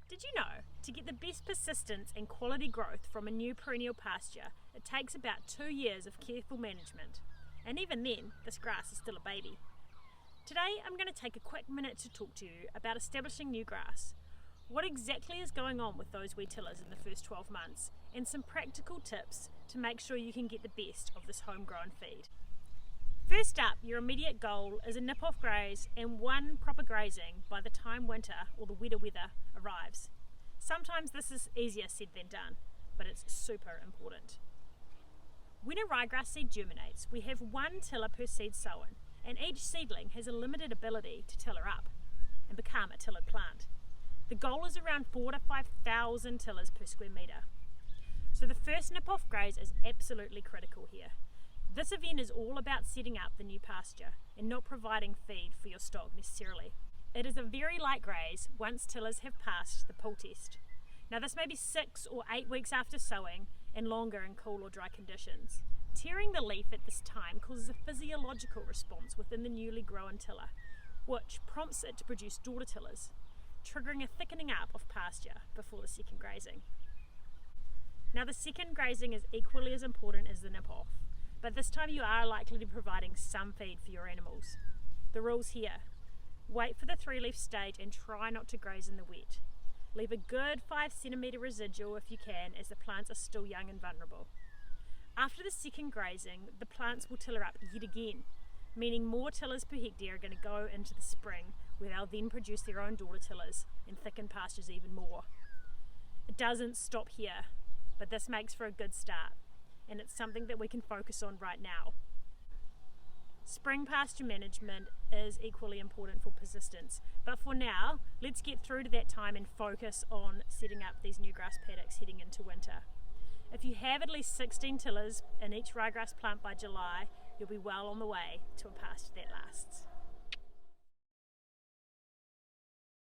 Did you know, to get the best persistence and quality growth from a new perennial pasture, it takes about 2 years of careful management. And even then, this grass is still a baby. Today, I'm going to take a quick minute to talk to you about establishing new grass, what exactly is going on with those wee tillers in the first 12 months, and some practical tips to make sure you can get the best of this homegrown feed. First up, your immediate goal is a nip-off graze and one proper grazing by the time winter or the wetter weather arrives. Sometimes this is easier said than done, but it's super important. When a ryegrass seed germinates, we have one tiller per seed sown, and each seedling has a limited ability to tiller up and become a tillered plant. The goal is around 4,000 to 5,000 tillers per square metre. So the first nip-off graze is absolutely critical here. This event is all about setting up the new pasture and not providing feed for your stock necessarily. It is a very light graze once tillers have passed the pull test. Now this may be 6 or 8 weeks after sowing and longer in cool or dry conditions. Tearing the leaf at this time causes a physiological response within the newly grown tiller, which prompts it to produce daughter tillers, triggering a thickening up of pasture before the second grazing. Now the second grazing is equally as important as the nip-off, but this time you are likely to be providing some feed for your animals. The rules here: wait for the 3-leaf stage and try not to graze in the wet. Leave a good 5 centimetre residual if you can, as the plants are still young and vulnerable. After the second grazing, the plants will tiller up yet again, meaning more tillers per hectare are going to go into the spring, where they'll then produce their own daughter tillers and thicken pastures even more. It doesn't stop here, but this makes for a good start, and it's something that we can focus on right now. Spring pasture management is equally important for persistence, but for now, let's get through to that time and focus on setting up these new grass paddocks heading into winter. If you have at least 16 tillers in each ryegrass plant by July, you'll be well on the way to a pasture that lasts.